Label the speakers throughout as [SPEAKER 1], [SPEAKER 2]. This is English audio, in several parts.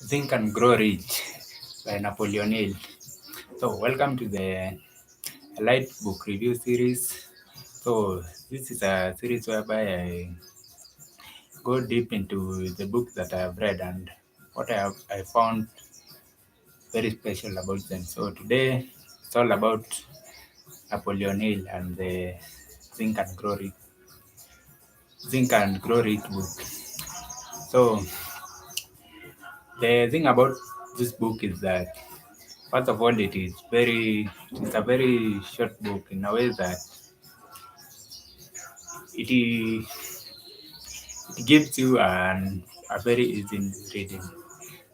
[SPEAKER 1] Think and Grow Rich by Napoleon Hill. So, welcome to the Light Book Review series. So, this is a series whereby I go deep into the books that I have read and what I found very special about them. So, today it's all about Napoleon Hill and the Think and Grow Rich, Think and Grow Rich book. So, the thing about this book is that first of all, it's a very short book in a way that it, it gives you a very easy reading.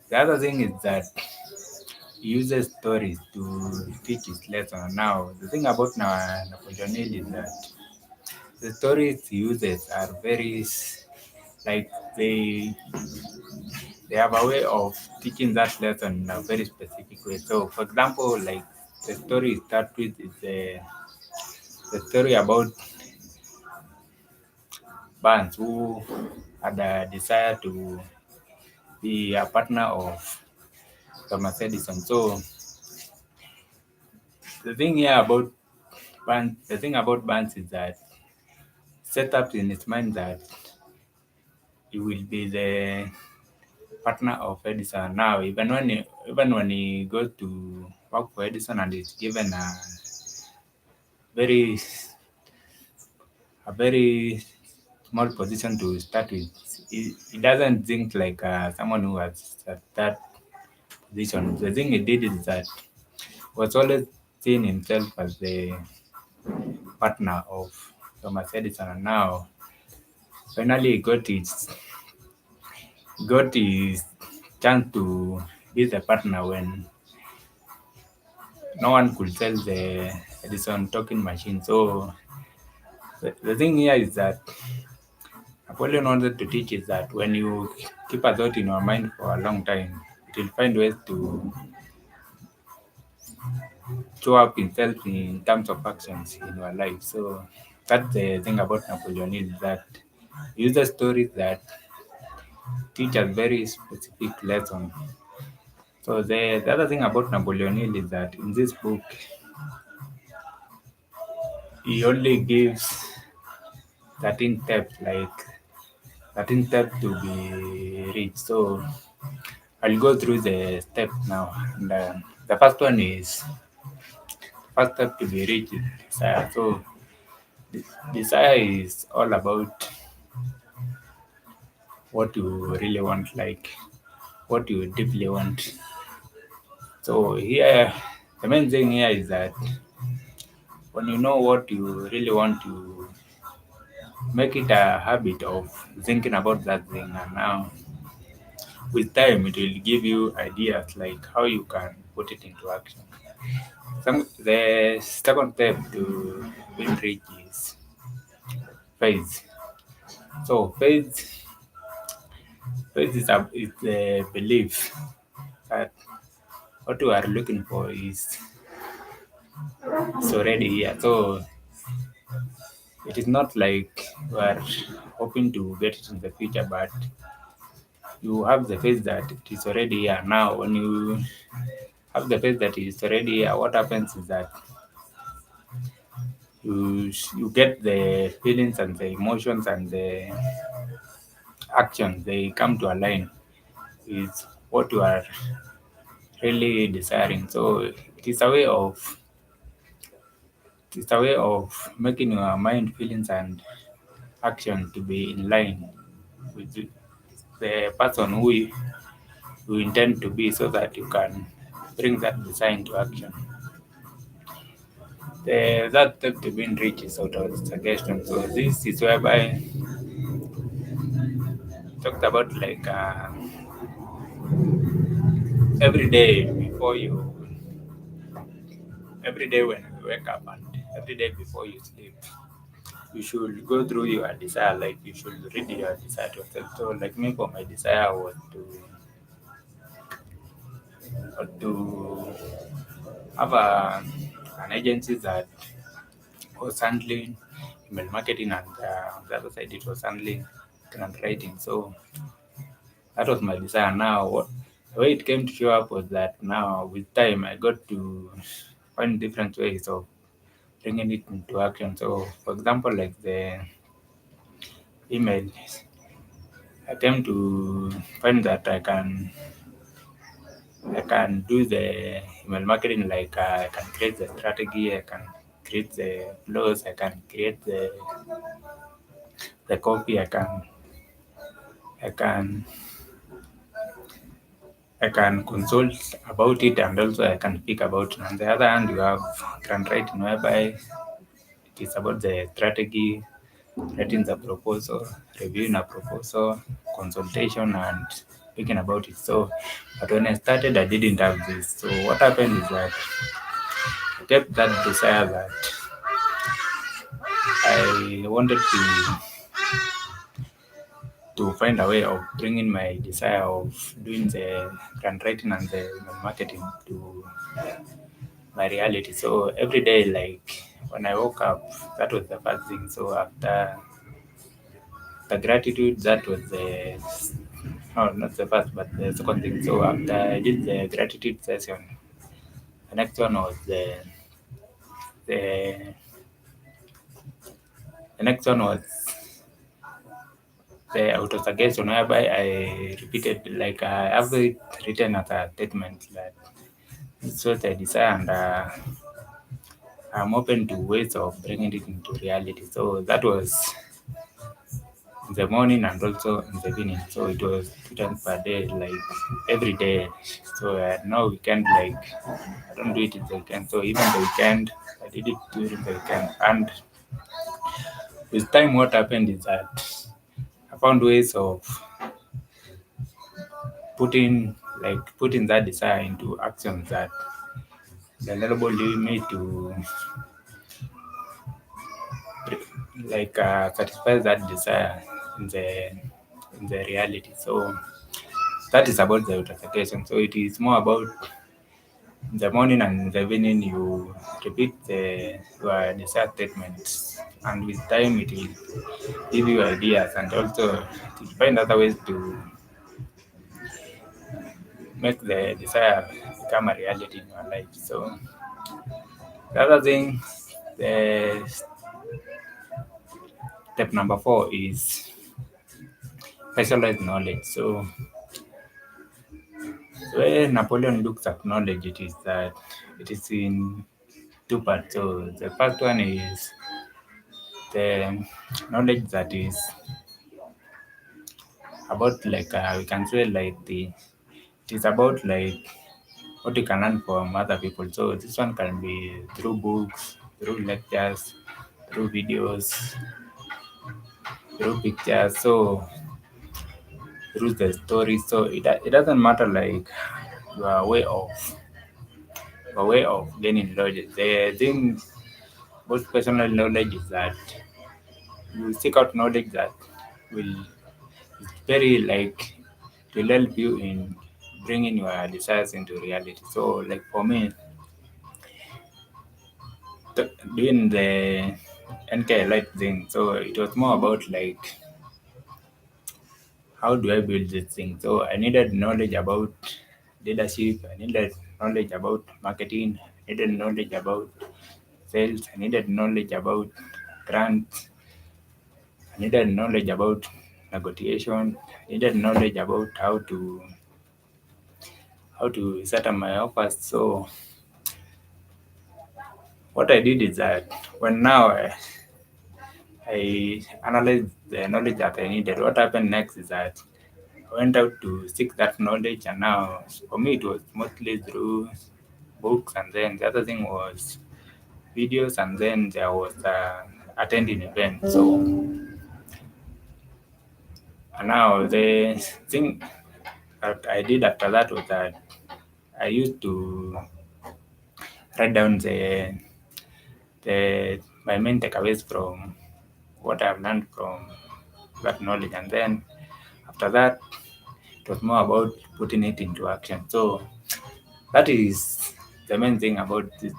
[SPEAKER 1] The other thing is that it uses stories to teach its lesson. Now, the thing about Napoleon Hill is that the stories he uses are like they they have a way of teaching that lesson in a very specific way. So, for example, like the story start with is the story about Barnes who had a desire to be a partner of Thomas Edison. So the thing about Barnes is that set up in his mind that he will be the partner of Edison. Now, even when he goes to work for Edison and is given very a very small position to start with, he doesn't think like someone who has at that position. The thing he did is that was always seeing himself as the partner of Thomas Edison, and now finally got his chance to be the partner when no one could sell the Edison talking machine. So the thing here is that Napoleon wanted to teach is that when you keep a thought in your mind for a long time, it will find ways to show up itself in terms of actions in your life. So that's the thing about Napoleon is that he uses stories that teach a very specific lesson. So the other thing about Napoleon Hill is that in this book he only gives 13 steps, like 13 steps to be rich. So I'll go through the steps now. And the first one is first step to be rich is desire. So desire is all about what you really want, like what you deeply want. So here, the main thing here is that when you know what you really want, you make it a habit of thinking about that thing. And now, with time, it will give you ideas like how you can put it into action. The second step to being rich is faith. So faith is the belief that what you are looking for is already here. So it is not like you are hoping to get it in the future, but you have the faith that it is already here. Now, when you have the faith that it is already here, what happens is that you get the feelings and the emotions and the actions. They come to align with what you are really desiring. So it's a way of making your mind, feelings, and action to be in line with the person who intend to be, so that you can bring that desire into action. That step to being rich is sort of suggestion. So this is whereby talked about like every day before you, every day when you wake up and every day before you sleep, you should go through your desire. Like you should read your desire to yourself. So like me, for my desire was to have an agency that was handling email marketing, and on the other side it was handling grant writing. So that was my desire. Now, the way it came to show up was that now with time I got to find different ways of bringing it into action. So, for example, like the email, I came to find that I can do the email marketing. Like I can create the strategy, I can create the flows, I can create the copy, I can I can consult about it, and also I can speak about it. On the other hand, you have grant writing whereby it is about the strategy, writing the proposal, reviewing a proposal, consultation, and speaking about it. So, but when I started, I didn't have this. So, what happened is that I kept that desire that I wanted to find a way of bringing my desire of doing the grant writing and the marketing to my reality. So every day, like when I woke up, that was the first thing. So after the gratitude, that was the no, not the first, but the second thing. So after I did the gratitude session, the next one was the the next one was the auto suggestion, whereby I repeated, like I have it written as a statement that it's what I desire, and I'm open to ways of bringing it into reality. So that was in the morning and also in the evening. So it was 2 times per day, like every day. So no weekend, like I don't do it in the weekend. So even the weekend, I did it during the weekend. And with time, what happened is that I found ways of putting that desire into actions that enable me to satisfy that desire in the reality. So that is about the authentication. So it is more about in the morning and in the evening you repeat your desired statements, and with time it will give you ideas, and also to find other ways to make the desire become a reality in your life. So the other thing, the step number 4 is specialized knowledge. So the way Napoleon looks at knowledge, it is that it is in two parts. So the first one is the knowledge that is about, like we can say, like it is about like what you can learn from other people. So this one can be through books, through lectures, through videos, through pictures, so through the stories. So it doesn't matter like your way of gaining knowledge. The thing about personal knowledge is that you seek out knowledge that will very like to help you in bringing your desires into reality. So like for me, doing the NK light thing, so it was more about like how do I build this thing. So I needed knowledge about leadership, I needed knowledge about marketing, I needed knowledge about sales, I needed knowledge about grants, I needed knowledge about negotiation, I needed knowledge about how to set up my offers. So what I did is that when now I analyzed the knowledge that I needed, what happened next is that I went out to seek that knowledge, and now for me it was mostly through books, and then the other thing was videos, and then there was attending events. So and now the thing that I did after that was that I used to write down the my main takeaways from what I've learned from that knowledge, and then after that it was more about putting it into action. So that is the main thing about this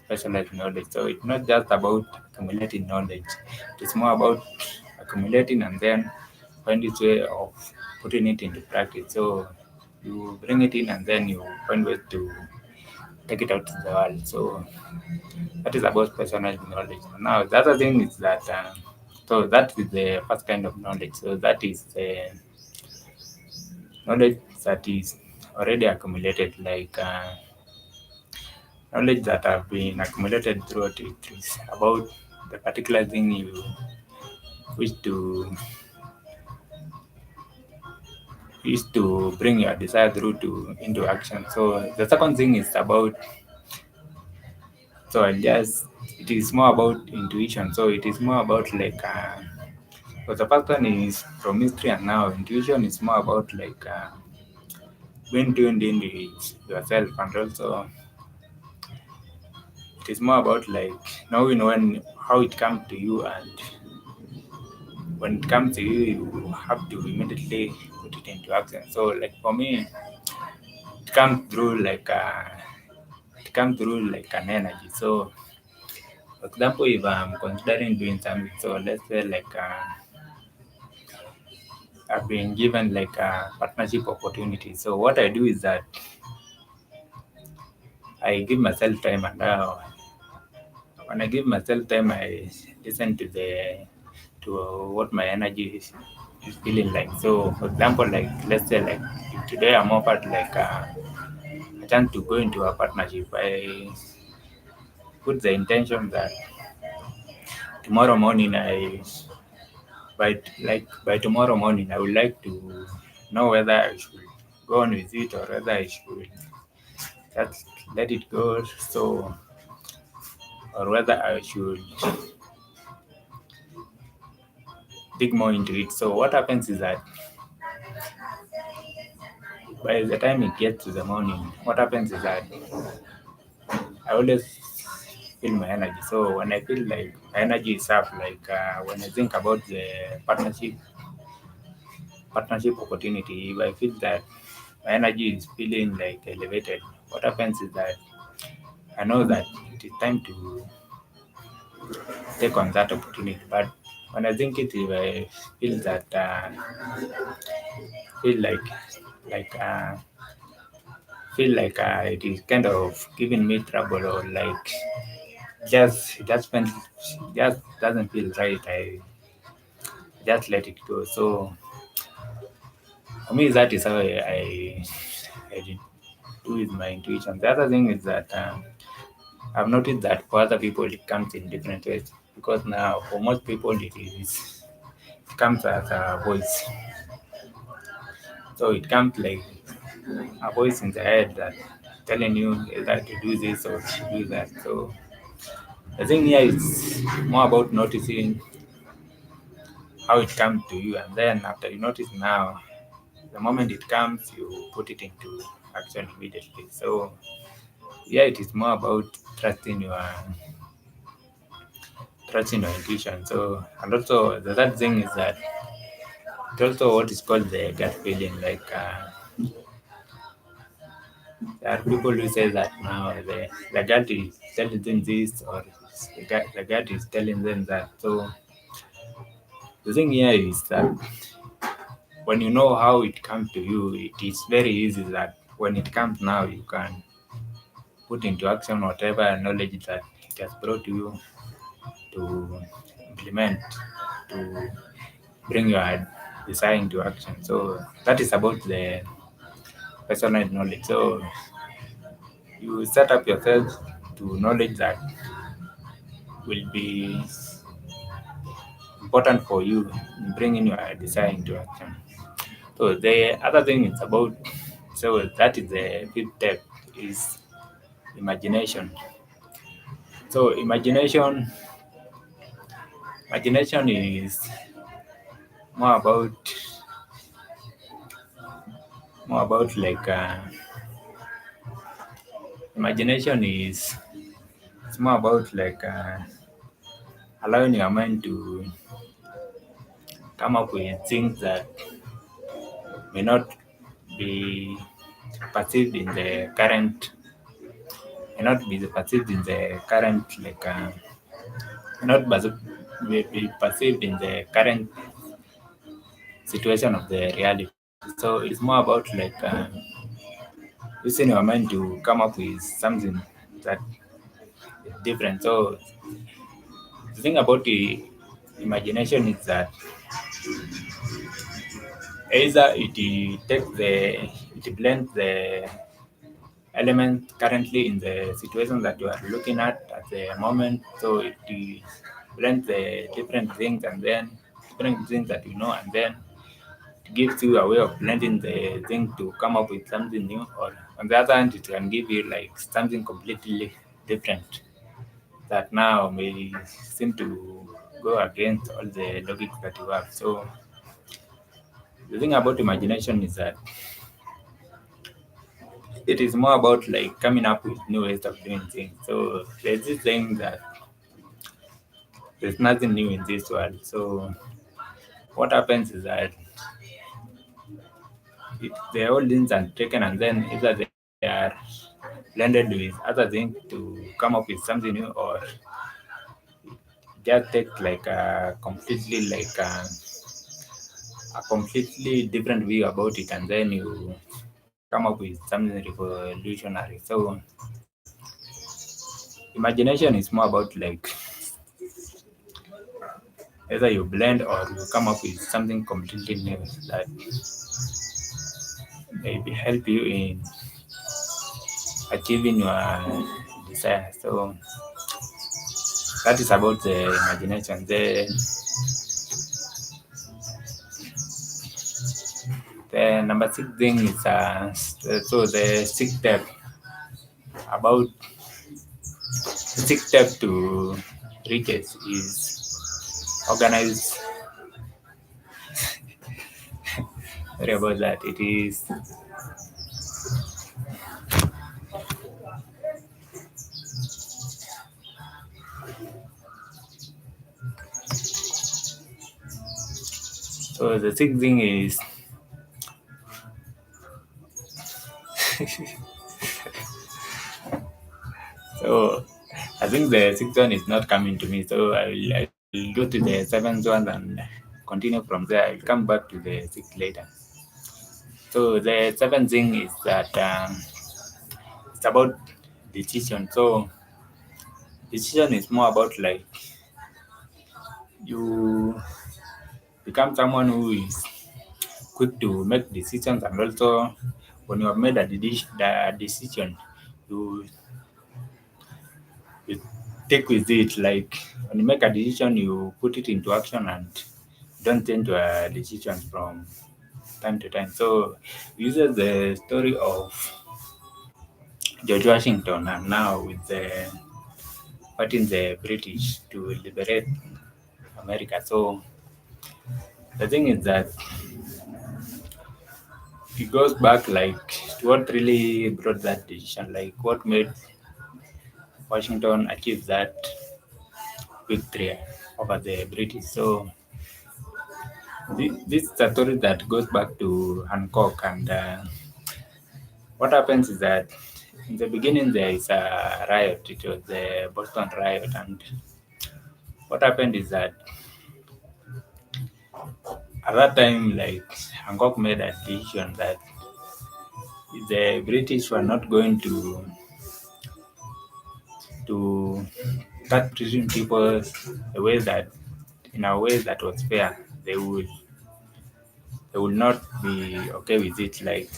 [SPEAKER 1] specialized knowledge. So it's not just about accumulating knowledge; it's more about accumulating and then find its way of putting it into practice. So you bring it in and then you find ways to take it out to the world. So that is about personal knowledge. Now the other thing is that so that is the first kind of knowledge. So that is the knowledge that is already accumulated, like knowledge that have been accumulated throughout it is about the particular thing you wish to bring your desire through to into action. So the second thing is about so I just it is more about intuition. So it is more about like so the first one is from history, and now intuition is more about like being tuned into yourself, and also it is more about like knowing when how it comes to you, and when it comes to you you have to immediately put it into action. So like for me it comes through like an energy. So for example, if I'm considering doing something, so let's say like I've been given like a partnership opportunity. So what I do is that I give myself time, and when I give myself time, I listen to what my energy is feeling like. So for example, like let's say like if today I'm offered like a chance to go into a partnership, I put the intention that tomorrow morning by tomorrow morning I would like to know whether I should go on with it or whether I should just let it go. So or whether I should dig more into it. So what happens is that by the time it gets to the morning, what happens is that I always feel my energy. So when I feel like my energy is up, like when I think about the partnership opportunity, if I feel that my energy is feeling like elevated, what happens is that I know that it is time to take on that opportunity. But when I think it, if I feel that feel like it is kind of giving me trouble, or like just doesn't feel right, I just let it go. So for me that is how I did do with my intuition. The other thing is that I've noticed that for other people it comes in different ways, because now for most people it comes as a voice. So it comes like a voice in the head that telling you either to do this or to do that. So the thing here is more about noticing how it comes to you, and then after you notice now, the moment it comes, you put it into action immediately. So yeah, it is more about trusting your intuition. So and also the third thing is that it's also what is called the gut feeling. Like there are people who say that now the gut is telling them this, or the gut is telling them that. So the thing here is that when you know how it comes to you, it is very easy that when it comes now, you can put into action whatever knowledge that it has brought you to implement, to bring your desire into action. So that is about the personal knowledge. So you set up yourself to knowledge that will be important for you in bringing your desire into action. So the other thing is about so that is the fifth step is imagination. So imagination is more about like imagination is it's more about like allowing your mind to come up with things that may not be perceived in the current may not be perceived in the current like may not be perceived in the current situation of the reality. So it is more about like using your mind to come up with something that is different. So the thing about the imagination is that either it blends the element currently in the situation that you are looking at the moment. So it blends the different things and then different things that you know, and then it gives you a way of blending the thing to come up with something new. Or on the other hand, it can give you like something completely different that now may seem to go against all the logic that you have. So the thing about imagination is that it is more about like coming up with new ways of doing things. So there's this thing that there's nothing new in this world. So what happens is that the old things are taken and then either they are blended with other things to come up with something new, or just take like a completely different view about it, and then you come up with something revolutionary. So imagination is more about like either you blend or you come up with something completely new that maybe help you in achieving your desire. So that is about the imagination. The number six thing is so the sixth step about the sixth step to riches is organize. Sorry about that. It is so the sixth thing is so I think the sixth one is not coming to me. So I'll go to the seventh one and continue from there. I'll come back to the sixth later. So the seventh thing is that it's about decision. So decision is more about like you become someone who is quick to make decisions, and also when you have made the decision, you you take with it. Like when you make a decision, you put it into action and don't change your decisions from time to time. So it uses the story of George Washington and now with the fighting the British to liberate America. So the thing is that it goes back like to what really brought that decision, like what made Washington achieve that victory over the British. So this is a story that goes back to Hancock, and what happens is that in the beginning there is a riot. It was the Boston riot, and what happened is that at that time, like Hancock made a decision that the British were not going to start treating people a way that in a way that was fair. They would not be okay with it. Like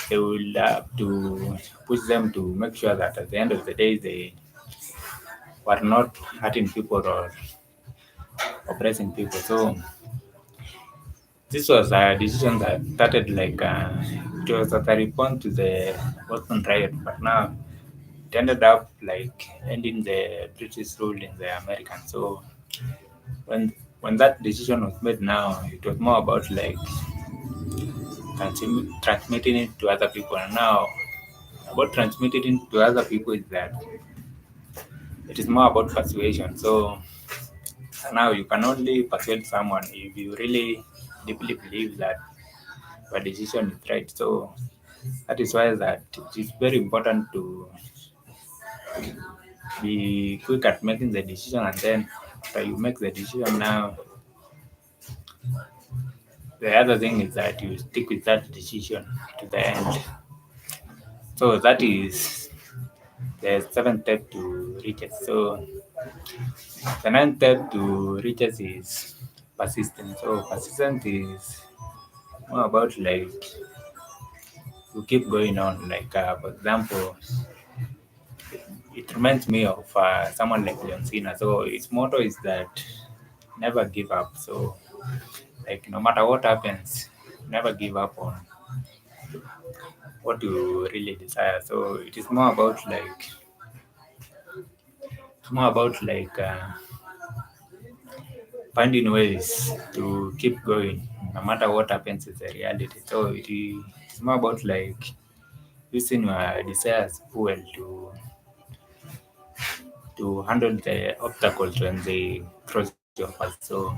[SPEAKER 1] they will have to push them to make sure that at the end of the day they were not hurting people or oppressing people. So this was a decision that started like it was as a response to the Boston riot, but now it ended up like ending the British rule in the American. So when that decision was made, now it was more about like transmitting it to other people. And now about transmitting it to other people is that it is more about persuasion. So now you can only persuade someone if you really deeply believe that your decision is right. So that is why that it is very important to be quick at making the decision, and then after you make the decision, now The other thing is that you stick with that decision to the end. So that is the seventh step to riches. So the ninth step to riches is persistence. So persistence is more about like you keep going on. Like for example, it reminds me of someone like Leon Cena. So his motto is that never give up. So like no matter what happens, never give up on what you really desire. So it is more about like it's more about like finding ways to keep going no matter what happens is a reality. So it's more about like using your desires fuel to handle the obstacles when they cross your path. So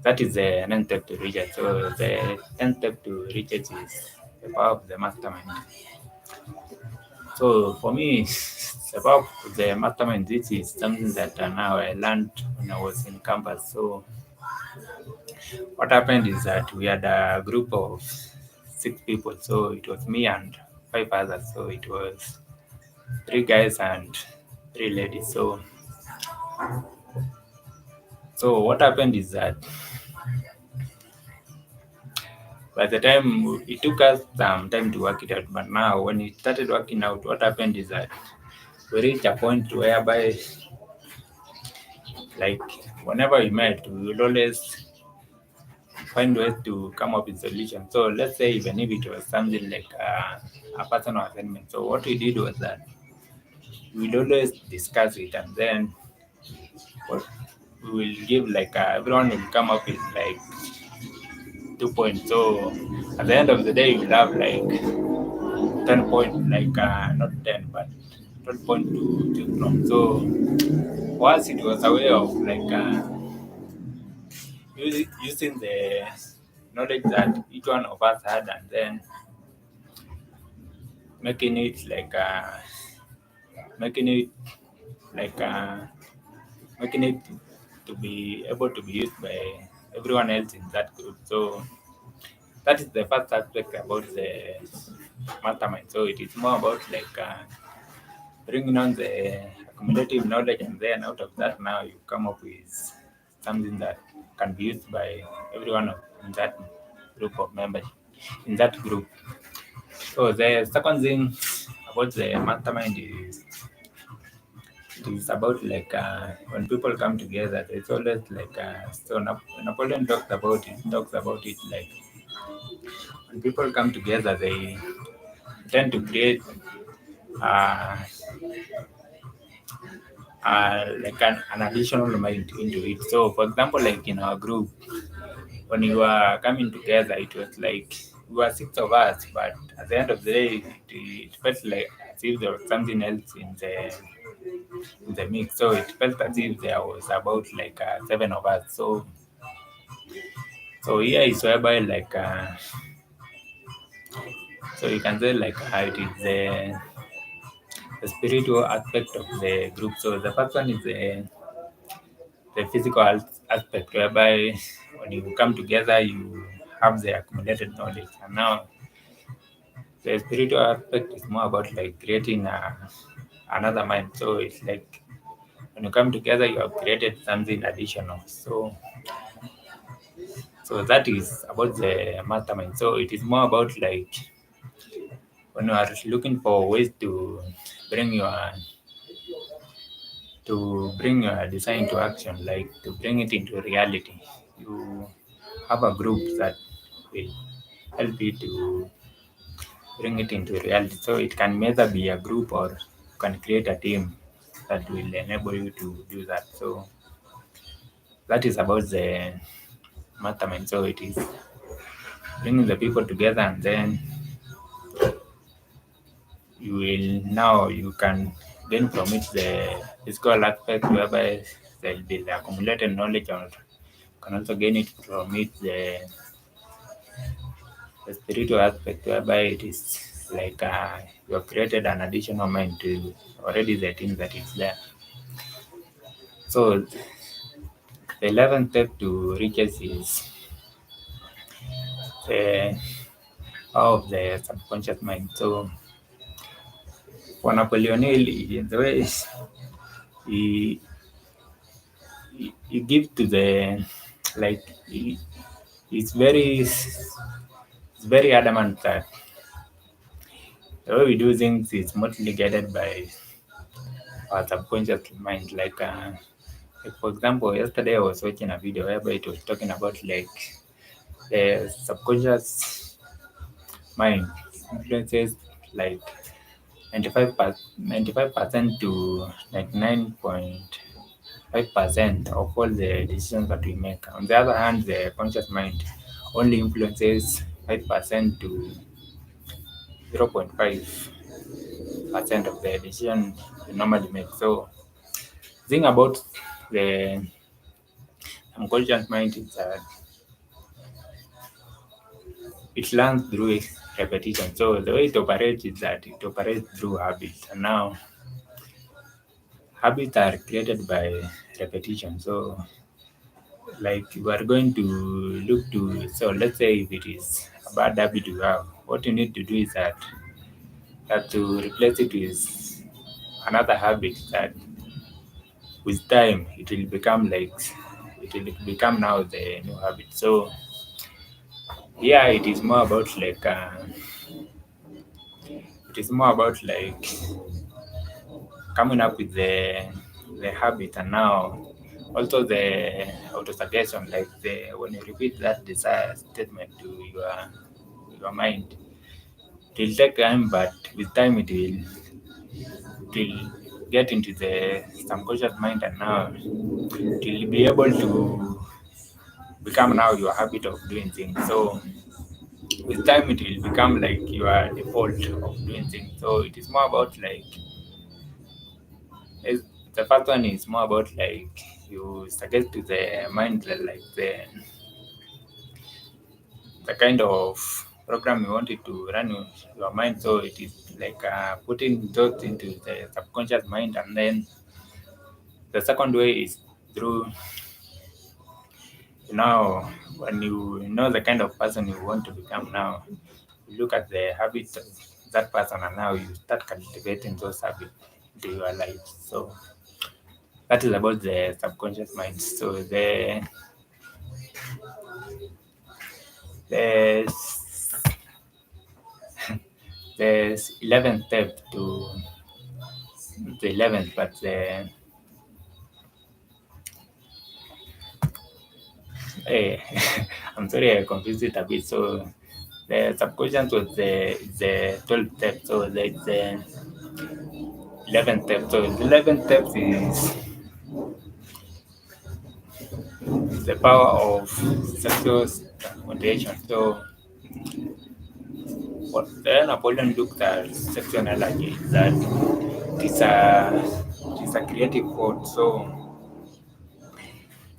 [SPEAKER 1] that is the ninth step to reach it. So the tenth step to reach it is the power of the mastermind. So for me, the power of the mastermind, this is something that now I learned when I was in campus. So what happened is that we had a group of 6 people. So it was me and 5 others. So it was 3 guys and 3 ladies. So what happened is that by the time it took us some time to work it out, but now when it started working out, what happened is that we reached a point whereby like whenever we met, we would always find ways to come up with solutions. So let's say even if it was something like a personal assignment. So what we did was that we'd always discuss it and then what we will give like everyone will come up with like 2 points. So at the end of the day, we'll have like 10 points, like not 10, but 12 points to choose from. So for us, it was a way of like using the knowledge that each one of us had and then making it like making it like making it to be able to be used by everyone else in that group. So that is the first aspect about the mastermind. So it is more about like bringing on the accumulative knowledge, and then out of that, now you come up with something that can be used by everyone in that group of members in that group. So the second thing about the mastermind is it is about like when people come together, it's always like Napoleon talks about it like when people come together, they tend to create uh, like an additional mind into it. So, for example, like in our group, when we were coming together, it was like we were 6 of us, but at the end of the day, it felt like as if there was something else in the mix. So it felt as if there was about like 7 of us. So here is whereby like so you can say like it is the spiritual aspect of the group. So the first one is the physical aspect whereby when you come together you have the accumulated knowledge, and now the spiritual aspect is more about like creating another mind. So it's like when you come together you have created something additional. So that is about the mastermind. So it is more about like when you are looking for ways bring your bring your design to action, like to bring it into reality. You have a group that will help you to bring it into reality. So it can either be a group or you can create a team that will enable you to do that. So that is about the mastermind. So it is bringing the people together, and then you can gain from it the physical aspect whereby there will be the accumulated knowledge, or can also gain it from it the spiritual aspect whereby it is like you have created an additional mind to already the thing that is there. So the 11th step to riches is the power of the subconscious mind. So for Napoleon Hill, the way he, he give to the like he's very adamant that the way we do things is mostly guided by our subconscious mind. Like for example, yesterday I was watching a video whereby it was talking about like the subconscious mind influences like 95% to 99.5% of all the decisions that we make. On the other hand, the conscious mind only influences 5% to 0.5% of the decision we normally make. So the thing about the unconscious mind is that it learns through repetition. So the way it operates is that it operates through habits. And now habits are created by repetition. So like you are going to look to, so let's say if it is a bad habit you have, what you need to do is that you have to replace it with another habit that with time it will become like it will become now the new habit. So yeah, it is more about like coming up with the habit. And now also the auto suggestion, like the when you repeat that desire statement to your mind, it will take time, but with time it will get into the subconscious mind, and now it will be able to become now your habit of doing things. So with time it will become like your default of doing things. So it is more about like is- the first one is more about like you suggest to the mind that like the kind of program you want it to run in your mind. So it is like putting thoughts into the subconscious mind. And then the second way is through, you know, when you know the kind of person you want to become now, you look at the habits of that person, and now you start cultivating those habits into your life. So that is about the subconscious mind. So the there's 11th step to the 11th, but eh, I'm sorry I confused it a bit. So the subconscious was the 12th step. So the 11th step. So the 11th step is the power of sexual motivation. So what the Napoleon looked at sexual analogy is that it is a creative force. So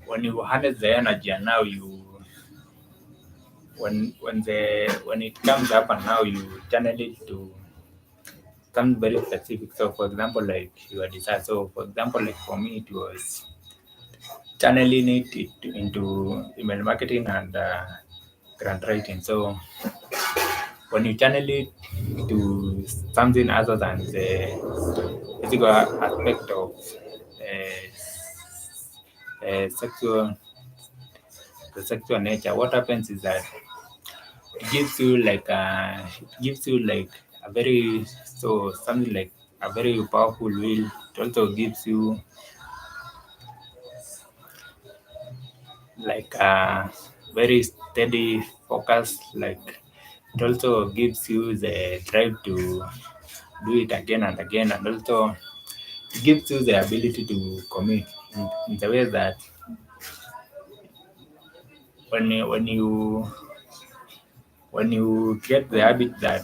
[SPEAKER 1] when you harness the energy, and now you when it comes up, and now you channel it to something very specific. So for example, like your desire. So for example, like for me, it was channeling it into email marketing and grant writing. So when you channel it to something other than the physical aspect of sexual the sexual nature, what happens is that it gives you like a very so something like a very powerful will. It also gives you like a very steady focus. Like it also gives you the drive to do it again and again, and also it gives you the ability to commit in the way that when you get the habit that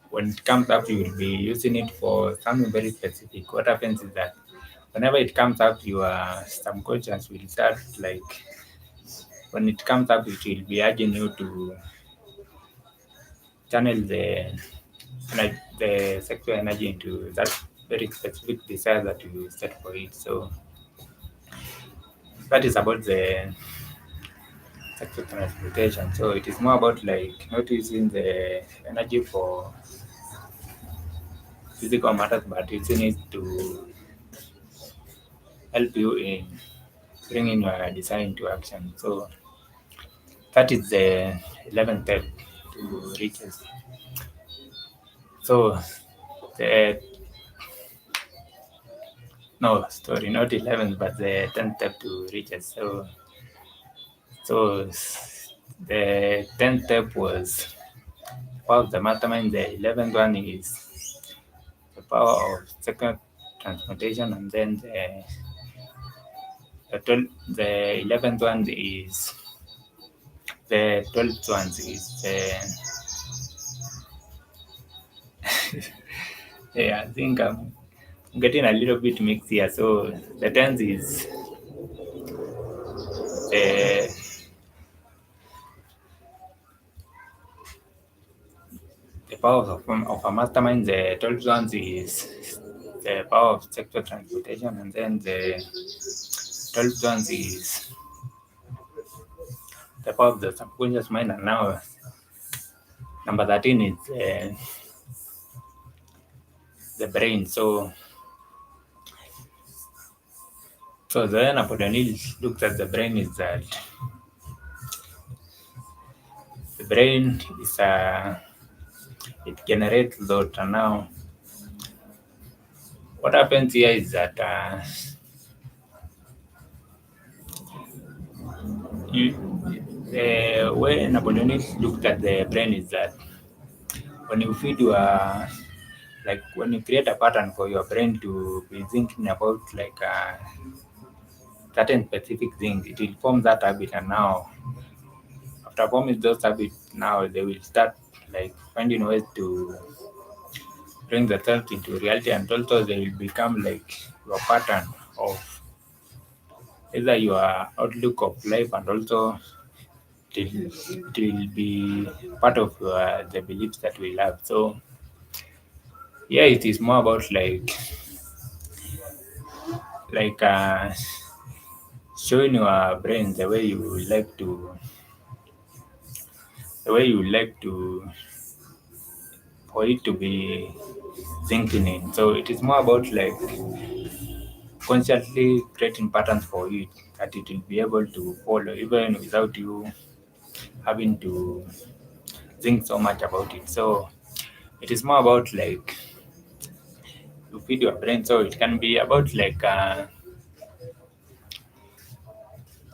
[SPEAKER 1] when it comes up you will be using it for something very specific. What happens is that whenever it comes up, your subconscious will start like when it comes up, it will be urging you to channel the sexual energy into that very specific desire that you set for it. So that is about sector transportation. So it is more about like not using the energy for physical matters, but using it to help you in bringing your design into action. So that is the 11th step to riches. So the no sorry, not 11th, but the 10th step to riches. So the 10th step was power of the mastermind. The 11th one is the power of second transportation, and then the 11th one is the 12th one is yeah, I think I'm getting a little bit mixed here. So the 10th is the power of a mastermind. The 12th one is the power of sector transportation, and then the 12th one is the power of the subconscious mind. And now number 13 is the brain. So the way Napoleon looked at the brain is that the brain is it generates thought. And now what happens here is that you, the way Napoleon looked at the brain is that when you feed your like when you create a pattern for your brain to be thinking about like certain specific things, it will form that habit. And now after forming those habits, now they will start like finding ways to bring the thought into reality, and also they will become like your pattern of either your outlook of life, and also it will be part of the beliefs that we have. So yeah, it is more about like showing your brain the way you like to for it to be thinking in. So it is more about like consciously creating patterns for it that it will be able to follow even without you having to think so much about it. So it is more about like you feed your brain. So it can be about like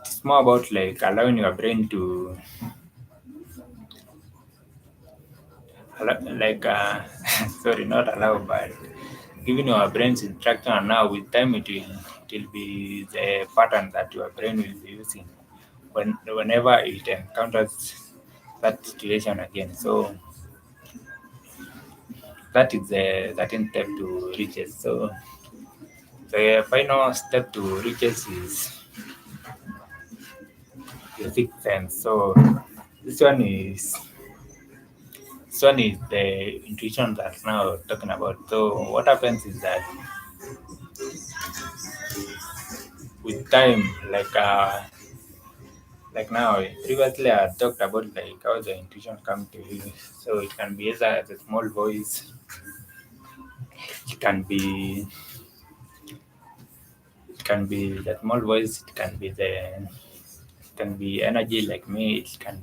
[SPEAKER 1] it's more about like allowing your brain to like sorry, not allow, but giving your brains instruction. And now with time it will be the pattern that your brain will be using whenever it encounters that situation again. So that is the 13th step to riches. So the final step to riches is the sixth sense. So this one is this one is the intuition that now we're talking about. So what happens is that with time, like now previously I talked about like how the intuition come to you. So it can be either as a small voice, it can be it can be the small voice, it can be energy like me, it can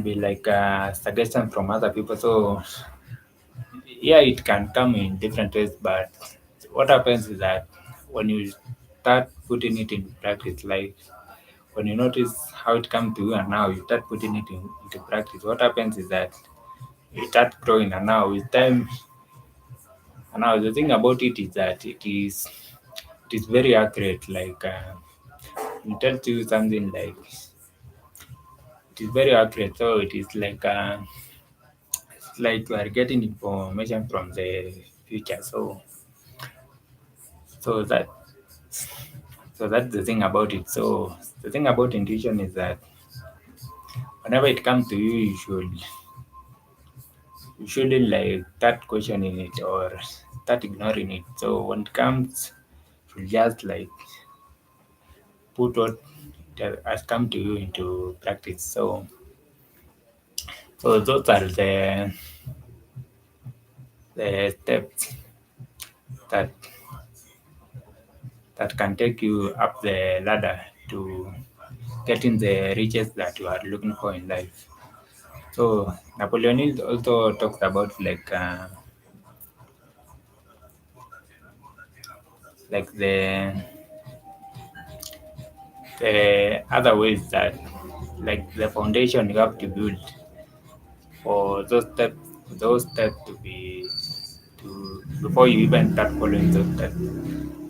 [SPEAKER 1] be like a suggestion from other people. So yeah, it can come in different ways, but what happens is that when you start putting it in practice, like when you notice how it comes to you and now you start putting it into practice, what happens is that you start growing. And now with time, and now the thing about it is that it is very accurate. Like it tells you something like it is very accurate. So it is like you are getting information from the future. So so that's the thing about it. So the thing about intuition is that whenever it comes to you, you shouldn't like start questioning it or start ignoring it. So when it comes, you just like put what that has come to you into practice. So those are the steps that that can take you up the ladder to getting the riches that you are looking for in life. So Napoleon Hill also talks about like the other ways that like the foundation you have to build for those steps to be to before you even start following those steps.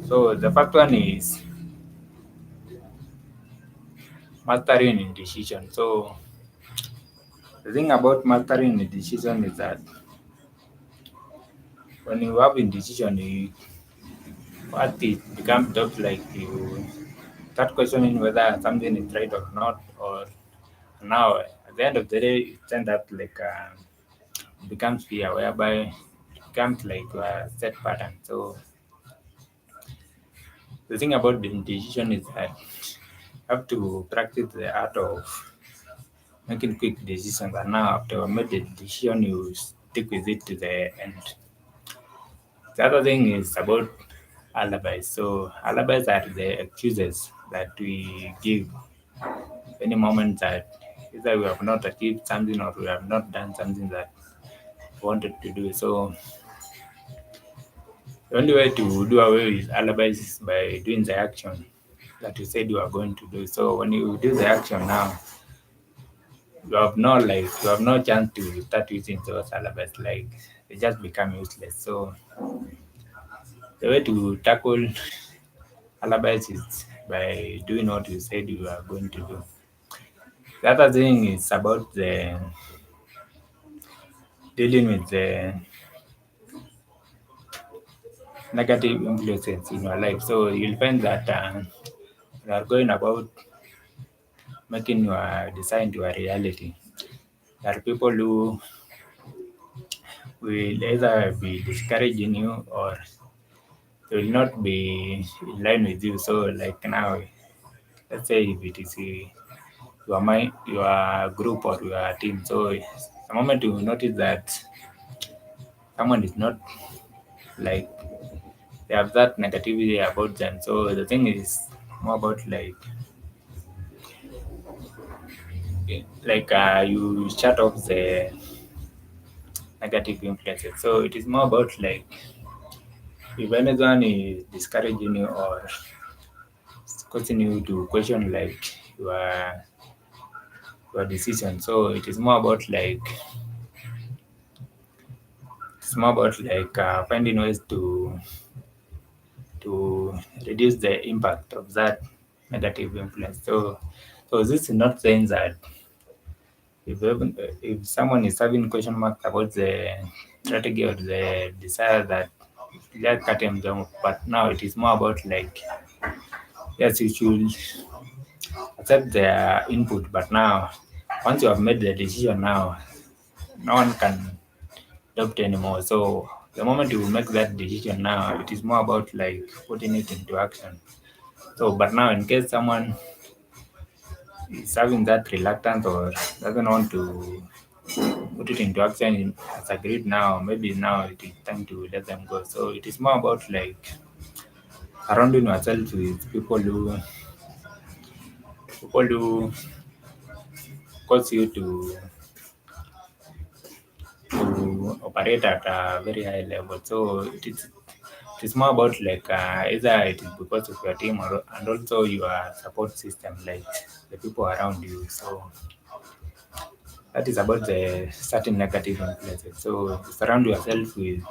[SPEAKER 1] So the first one is mastering indecision. So the thing about mastering indecision is that when you have indecision, you what it becomes just like you start questioning whether something is right or not, or now at the end of the day, it turns out becomes fear, whereby it becomes like a set pattern. So the thing about the indecision is that you have to practice the art of making quick decisions, and now after you made the decision, you stick with it to the end. The other thing is about alibis. So alibis are the excuses that we give any moment that either we have not achieved something or we have not done something that we wanted to do. So the only way to do away with alibis is by doing the action that you said you are going to do. So when you do the action now, you have no chance to start using those alibis. Like they just become useless. So the way to tackle alibis is by doing what you said you are going to do. The other thing is about the dealing with the negative influences in your life. So you'll find that you are going about making your design to a reality. There are people who will either be discouraging you or they will not be in line with you. So like now, let's say if it is your group or your team. So the moment you notice that someone is not like they have that negativity about them. So the thing is more about you shut off the negative influences. So it is more about like if anyone is discouraging you or causing you to question like your your decision. So it is more about finding ways to reduce the impact of that negative influence. So this is not saying that if someone is having question marks about the strategy or the desire that just cut him down, but now it is more about like yes, you should accept their input, but now once you have made the decision, now no one can adopt anymore. So the moment you make that decision, now it is more about like putting it into action. So, but now in case someone is having that reluctance or doesn't want to put it into action as agreed now, maybe now it is time to let them go. So it is more about like surrounding yourself with people who cause you to operate at a very high level. So it is more about either it is because of your team or and also your support system, like the people around you. So that is about the certain negative influences. So surround yourself with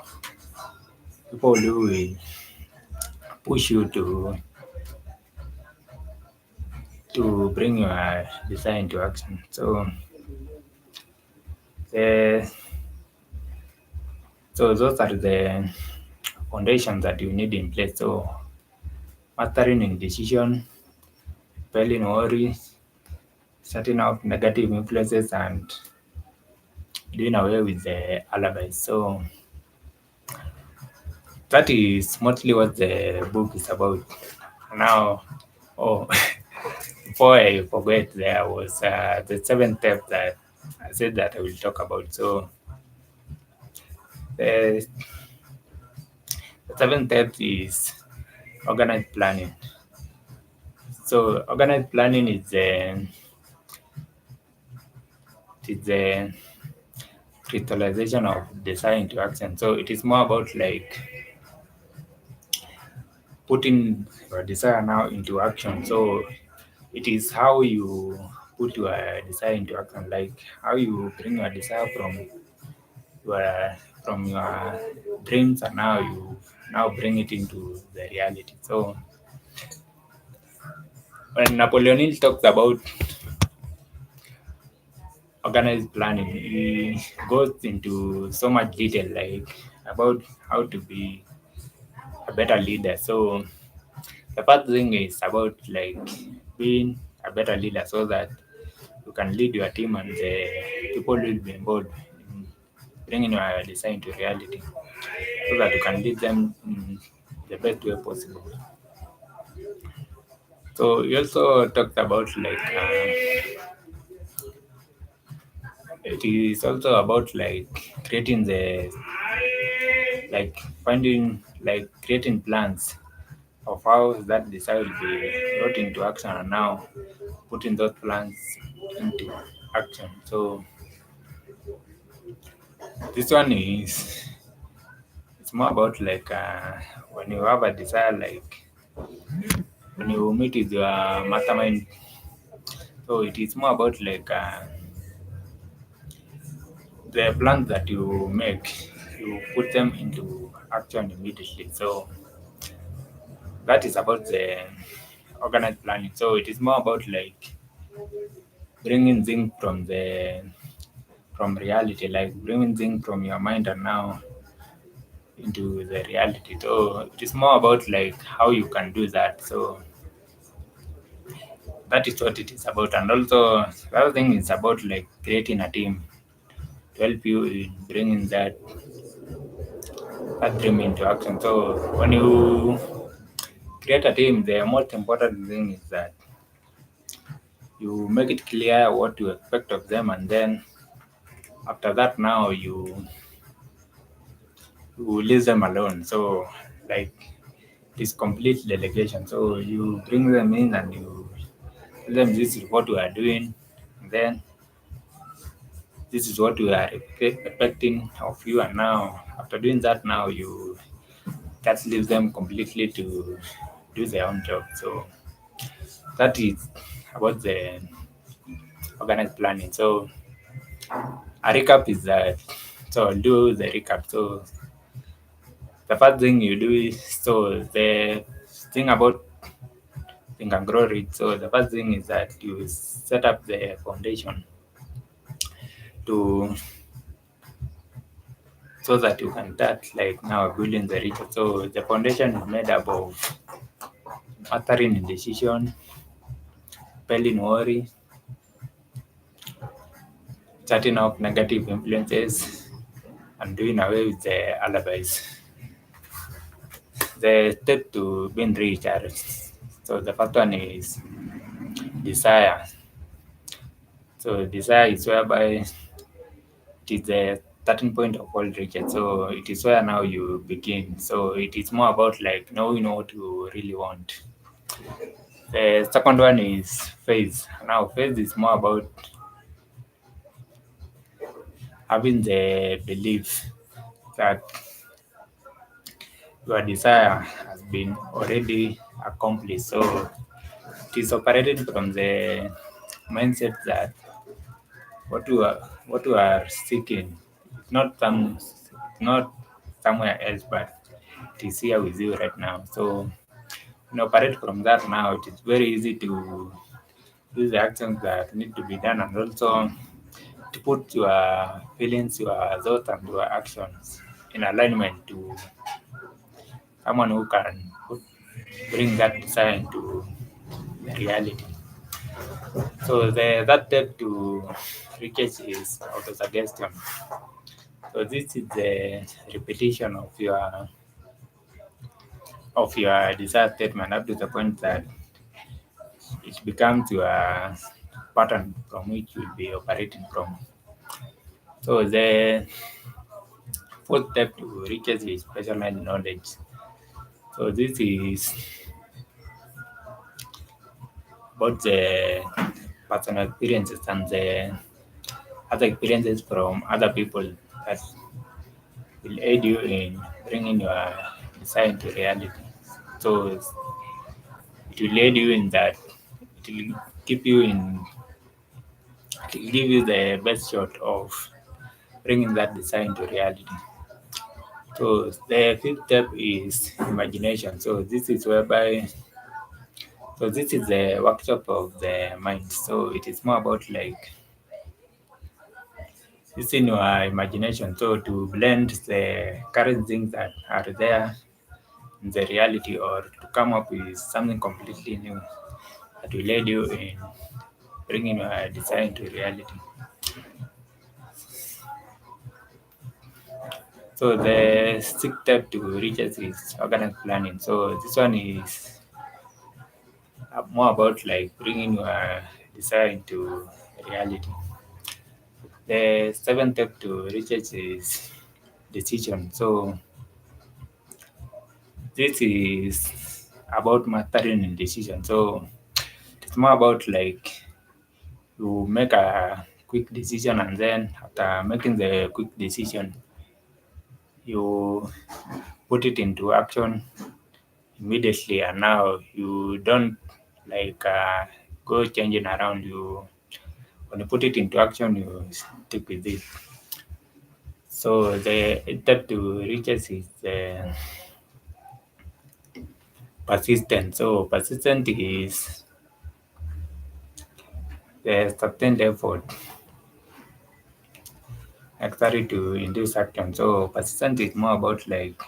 [SPEAKER 1] people who will push you to bring your desire into action. The, so those are the foundations that you need in place. So mastering in decision, quelling worries, setting out negative influences, and doing away with the alibis. So that is mostly what the book is about. Now, oh, before I forget, there was the seventh step that I said that I will talk about. So the, the seventh step is organized planning. So organized planning is the crystallization of desire into action. So it is more about like putting your desire now into action. So it is how you put your desire into action, like how you bring your desire your from your dreams, and now you now bring it into the reality. So when Napoleon Hill talks about organized planning, he goes into so much detail, like about how to be a better leader. So the first thing is about like being a better leader, so that you can lead your team and the people will be involved in bringing your design to reality, so that you can lead them in the best way possible. So you also talked about like it is also about like creating the like finding like creating plans of how that design will be brought into action, and now putting those plans into action. So this one is it's more about like when you have a desire, like when you meet with your mastermind. So it is more about like the plans that you make, you put them into action immediately. So that is about the organized planning. So it is more about like bringing things from reality, like bringing things from your mind and now into the reality. So it is more about like how you can do that. So that is what it is about. And also the other thing is about like creating a team to help you in bringing that dream into action. So when you create a team, the most important thing is that you make it clear what you expect of them, and then after that now you leave them alone. So like this complete delegation. So you bring them in and you tell them this is what we are doing, and then this is what we are expecting of you, and now after doing that now you that leaves them completely to do their own job. So that is about the organized planning. So a recap is that, so I'll do the recap. So the first thing you do is, so the thing about think and grow rich. So the first thing is that you set up the foundation to so that you can start like now building the rich. So the foundation is made up of mastering indecision, spelling worry, cutting off negative influences, and doing away with the alibis. The step to being rich are, so the first one is desire. So desire is whereby it is the starting point of all riches. So it is where now you begin. So it is more about like knowing what you really want. The second one is faith. Now faith is more about having the belief that your desire has been already accomplished. So it is operated from the mindset that what you are seeking is not somewhere else, but it is here with you right now. So when you operate from that now, it is very easy to do the actions that need to be done, and also to put your feelings, your thoughts, and your actions in alignment to someone who can bring that desire into the reality. So that step to reach is auto-suggestion. So this is the repetition of your desire statement up to the point that it becomes your pattern from which you'll be operating from. So the fourth step to riches is specialized knowledge. So this is both the personal experiences and the other experiences from other people that will aid you in bringing your design to reality. So it will aid you in that. It will keep you in. It will give you the best shot of bringing that design to reality. So the fifth step is imagination. So this is the workshop of the mind. So it is more about like using your imagination. So to blend the current things that are there in the reality, or to come up with something completely new that will lead you in bringing your design to reality. So the sixth step to riches is organized planning. So this one is more about like bringing your design to reality. The seventh step to riches is decision. So this is about mastering in decision. So it's more about like you make a quick decision, and then after making the quick decision, you put it into action immediately, and now you don't like go changing around. You when you put it into action, you stick with it. So the step to riches is persistent. So persistent is the sustained effort necessary to induce action. So persistent is more about like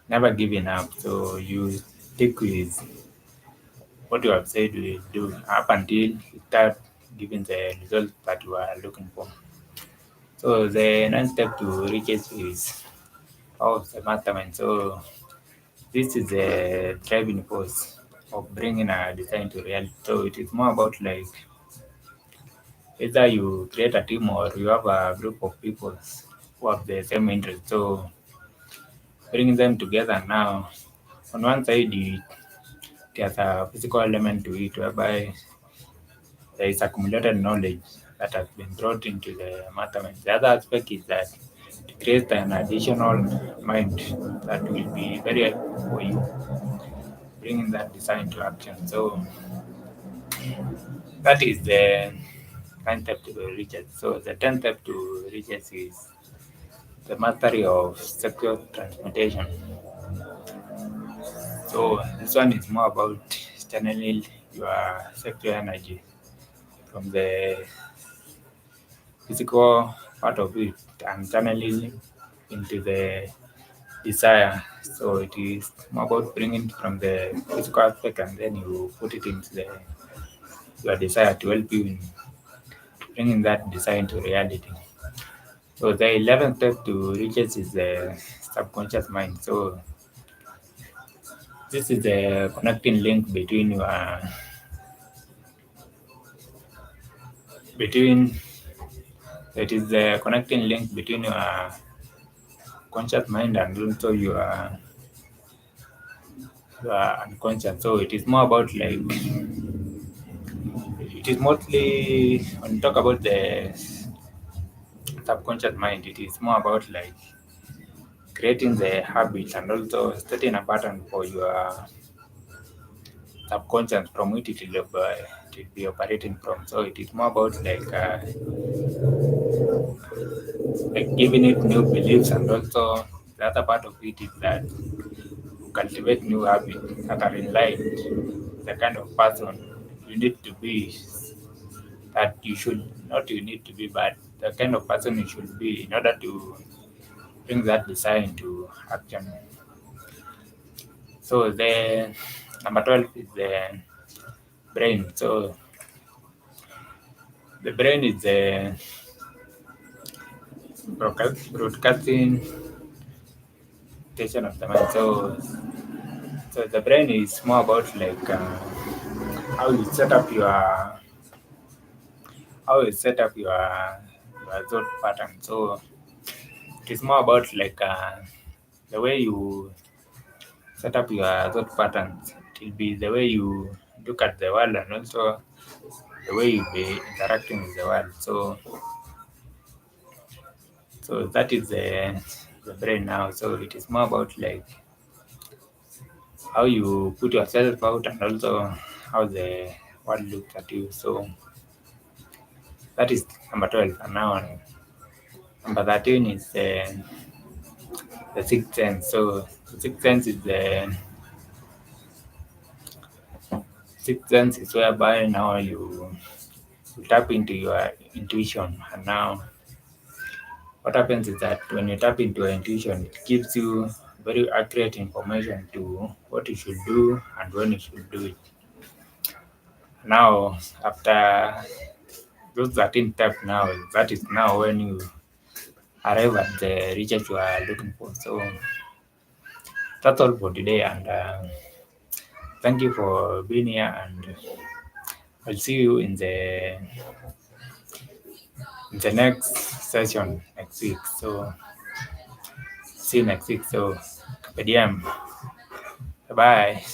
[SPEAKER 1] never giving up. So you stick with what you have said you will do up until you start giving the result that you are looking for. So the next step to riches is power of the mastermind. So this is the driving force of bringing a design to reality. So it is more about like either you create a team or you have a group of people who have the same interest. So bringing them together now, on one side, there's a physical element to it whereby there is accumulated knowledge that has been brought into the mastermind. The other aspect is that it creates an additional mind that will be very helpful for you bringing that design to action. So that is the ninth step to riches. So the tenth step to riches is the mastery of secure transportation. So this one is more about channeling your sexual energy from the physical part of it and channeling into the desire. So it is more about bringing it from the physical aspect, and then you put it into the your desire to help you in bringing that desire into reality. So the 11th step to riches is the subconscious mind. So this is the connecting link between your between it is the connecting link between your conscious mind and also your unconscious. So it is more about like it is mostly when you talk about the subconscious mind, it is more about like creating the habit and also setting a pattern for your subconscious from which it will be operating from. So it is more about like giving it new beliefs, and also the other part of it is that you cultivate new habits that are in line with the kind of person you need to be, that you should not you need to be, but the kind of person you should be in order to bring that desire into action. So the number 12 is the brain. So the brain is the broadcasting station of the mind. So the brain is more about like how you set up your your thought pattern. So it is more about like the way you set up your thought patterns. It will be the way you look at the world and also the way you be interacting with the world. So that is the brain now. So it is more about like how you put yourself out and also how the world looks at you. So that is number 12. And now number 13 is the sixth sense. So the sixth sense is the sixth sense is whereby now you tap into your intuition. And now what happens is that when you tap into your intuition, it gives you very accurate information to what you should do and when you should do it. Now, after those 13 steps, now that is now when you arrive at the results you are looking for. So that's all for today, and thank you for being here. And I'll see you in the next session next week. So see you next week. So, bye bye.